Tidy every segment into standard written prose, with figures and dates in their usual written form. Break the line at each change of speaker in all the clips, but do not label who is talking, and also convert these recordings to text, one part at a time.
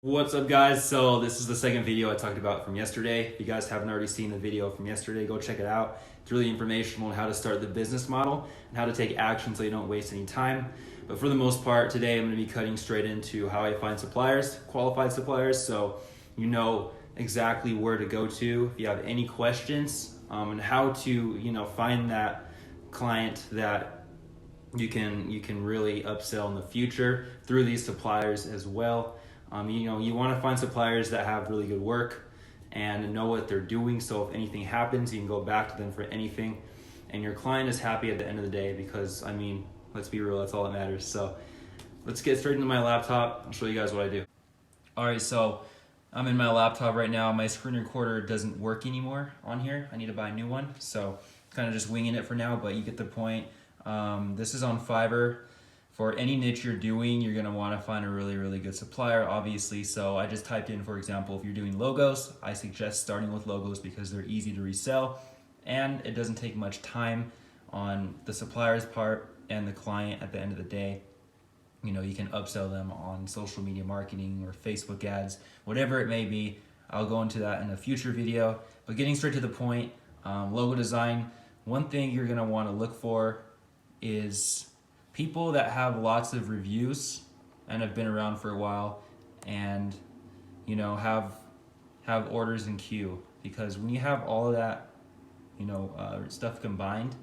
What's up, guys? So this is the second video I talked about from yesterday. If you guys haven't already seen the video from yesterday, go check it out. It's really informational on how to start the business model and how to take action so you don't waste any time. But for the most part, today I'm going to be cutting straight into how I find suppliers, qualified suppliers, so you know exactly where to go to if you have any questions, and how to find that client that you can really upsell in the future through these suppliers as well. You want to find suppliers that have really good work and know what they're doing, so if anything happens, you can go back to them for anything, and your client is happy at the end of the day because, let's be real, that's all that matters. So let's get straight into my laptop. I'll show you guys what I do. Alright, so I'm in my laptop right now. My screen recorder doesn't work anymore on here. I need to buy a new one, so kind of just winging it for now, but you get the point. This is on Fiverr. For any niche you're doing, you're gonna wanna find a really good supplier, obviously. So I just typed in, for example, if you're doing logos, I suggest starting with logos because they're easy to resell and it doesn't take much time on the supplier's part and the client at the end of the day. You can upsell them on social media marketing or Facebook ads, whatever it may be. I'll go into that in a future video, but getting straight to the point, logo design, one thing you're gonna wanna look for is people that have lots of reviews and have been around for a while and have orders in queue, because when you have all of that stuff combined,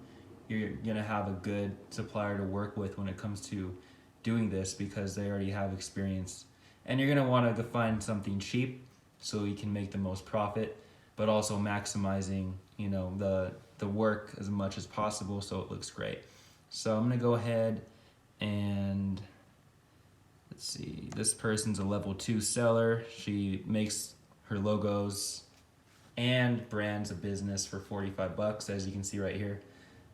you're gonna have a good supplier to work with when it comes to doing this because they already have experience, and you're gonna want to find something cheap so you can make the most profit, but also maximizing the work as much as possible so it looks great. So I'm gonna go ahead and let's see, this person's a level 2 seller. She makes her logos and brands a business for 45 bucks, as you can see right here.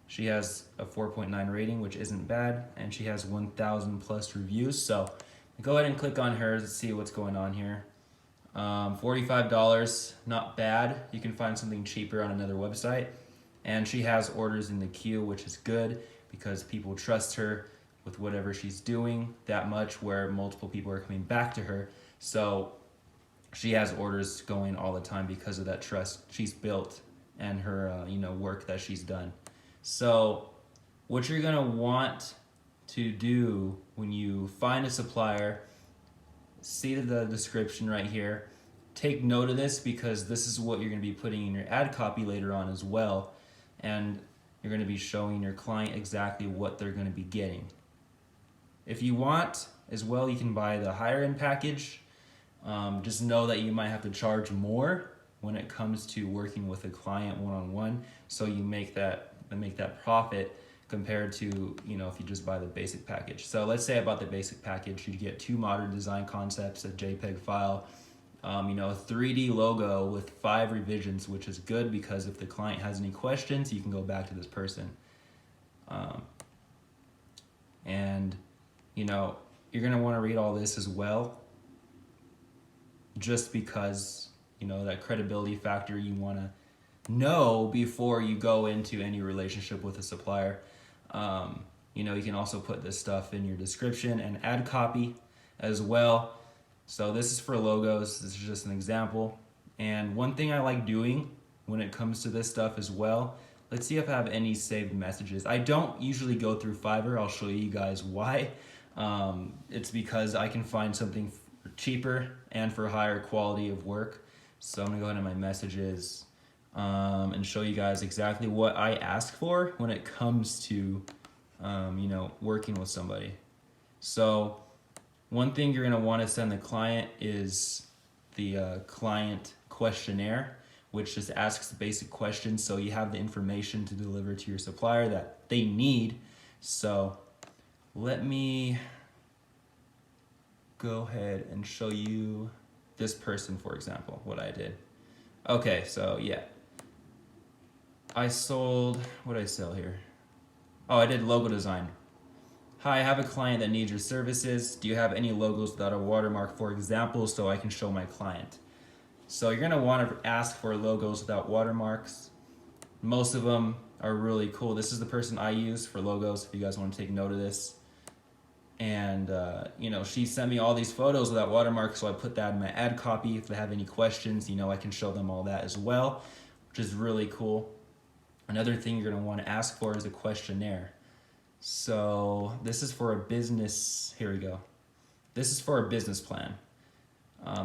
She has a 4.9 rating, which isn't bad, and she has 1,000 plus reviews. So go ahead and click on hers to see what's going on here. $45, not bad. You can find something cheaper on another website. And she has orders in the queue, which is good because people trust her with whatever she's doing that much, where multiple people are coming back to her. So she has orders going all the time because of that trust she's built and her work that she's done. So what you're gonna want to do when you find a supplier, see the description right here, take note of this because this is what you're gonna be putting in your ad copy later on as well, and you're gonna be showing your client exactly what they're gonna be getting. If you want as well, you can buy the higher end package. Just know that you might have to charge more when it comes to working with a client one-on-one, so you make that profit compared to if you just buy the basic package. So let's say I bought the basic package, you get 2 modern design concepts, a JPEG file, a 3D logo with 5 revisions, which is good because if the client has any questions, you can go back to this person. And you're gonna want to read all this as well, just because that credibility factor you want to know before you go into any relationship with a supplier. You can also put this stuff in your description and ad copy as well. So this is for logos. This is just an example. And one thing I like doing when it comes to this stuff as well, let's see if I have any saved messages. I don't usually go through Fiverr. I'll show you guys why. It's because I can find something cheaper and for higher quality of work. So I'm gonna go into my messages and show you guys exactly what I ask for when it comes to working with somebody. So one thing you're gonna want to send the client is the client questionnaire, which just asks basic questions so you have the information to deliver to your supplier that they need. So let me go ahead and show you this person, for example, what I did. Okay, so yeah. I sold, what did I sell here? Oh, I did logo design. Hi, I have a client that needs your services. Do you have any logos without a watermark, for example, so I can show my client? So you're gonna wanna ask for logos without watermarks. Most of them are really cool. This is the person I use for logos, if you guys wanna take note of this. And she sent me all these photos of that watermark, so I put that in my ad copy. If they have any questions, I can show them all that as well, which is really cool. Another thing you're going to want to ask for is a questionnaire. So this is for a business. Here we go. This is for a business plan.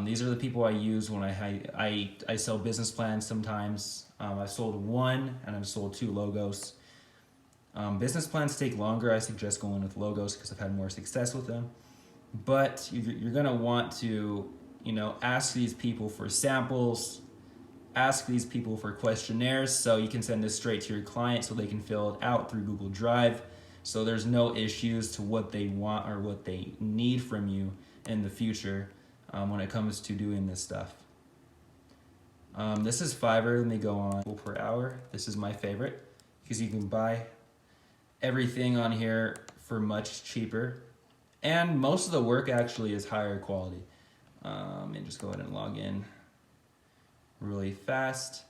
These are the people I use when I sell business plans sometimes. I've sold one and I've sold 2 logos. Business plans take longer. I suggest going with logos because I've had more success with them. But you're going to want to, ask these people for samples, ask these people for questionnaires, so you can send this straight to your client so they can fill it out through Google Drive. So there's no issues to what they want or what they need from you in the future when it comes to doing this stuff. This is Fiverr. Let me go on per hour. This is my favorite because you can buy everything on here for much cheaper, and most of the work actually is higher quality. And just go ahead and log in really fast.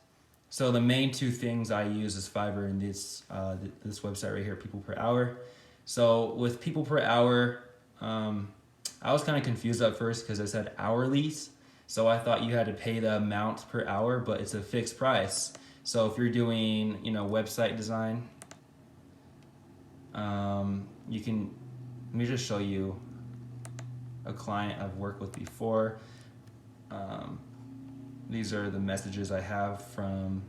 So the main 2 things I use is Fiverr and this website right here, people per hour. So with people per hour, I was kind of confused at first because it said hourlies. So I thought you had to pay the amount per hour, but it's a fixed price. So if you're doing, website design, you can, let me just show you a client I've worked with before. These are the messages I have from,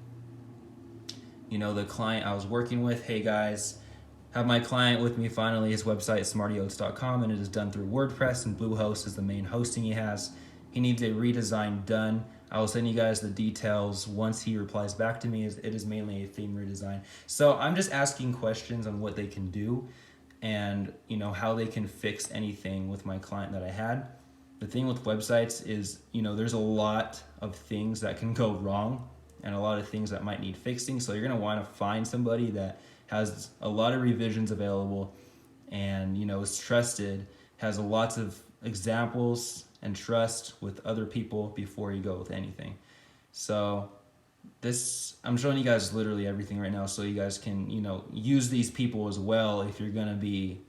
the client I was working with. Hey guys, have my client with me finally. His website is smartyoats.com and it is done through WordPress, and Bluehost is the main hosting he has. He needs a redesign done. I will send you guys the details once he replies back to me. It is mainly a theme redesign. So I'm just asking questions on what they can do and how they can fix anything with my client that I had. The thing with websites is, there's a lot of things that can go wrong and a lot of things that might need fixing. So you're going to want to find somebody that has a lot of revisions available and, is trusted, has lots of examples and trust with other people before you go with anything. So I'm showing you guys literally everything right now so you guys can, use these people as well if you're going to be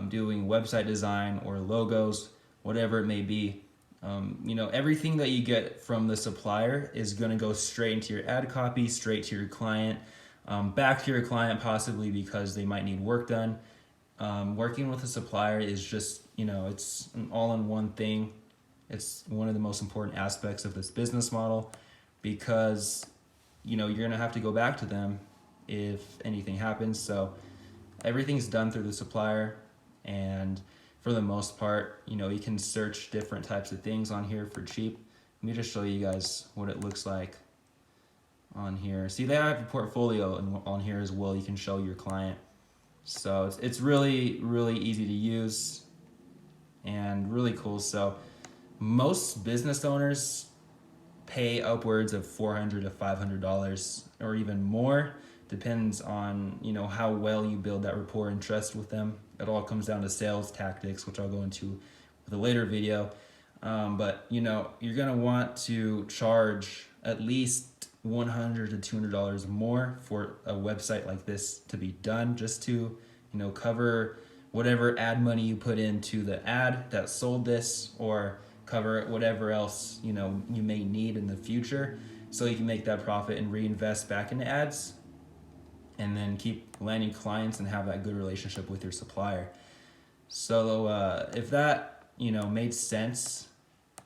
doing website design or logos, whatever it may be. Everything that you get from the supplier is going to go straight into your ad copy, straight to your client, back to your client possibly because they might need work done. Working with a supplier is just, it's an all-in-one thing. It's one of the most important aspects of this business model because, you're going to have to go back to them if anything happens. So everything's done through the supplier, and for the most part, you can search different types of things on here for cheap. Let me just show you guys what it looks like on here. See, they have a portfolio on here as well. You can show your client. So it's really, really easy to use and really cool. So most business owners pay upwards of $400 to $500 or even more. Depends on, how well you build that rapport and trust with them. It all comes down to sales tactics, which I'll go into with a later video. But, you're going to want to charge at least $100 to $200 more for a website like this to be done, just to, cover whatever ad money you put into the ad that sold this, or cover whatever else, you may need in the future, so you can make that profit and reinvest back into ads, and then keep landing clients and have that good relationship with your supplier. So if that, made sense,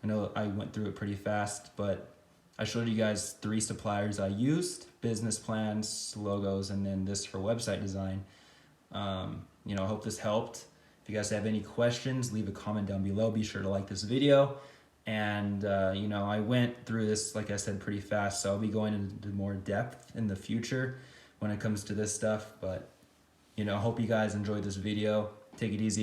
I know I went through it pretty fast, but I showed you guys 3 suppliers I used: business plans, logos, and then this for website design. I hope this helped. If you guys have any questions, leave a comment down below. Be sure to like this video. And, I went through this, like I said, pretty fast, so I'll be going into more depth in the future when it comes to this stuff. But, I hope you guys enjoyed this video. Take it easy.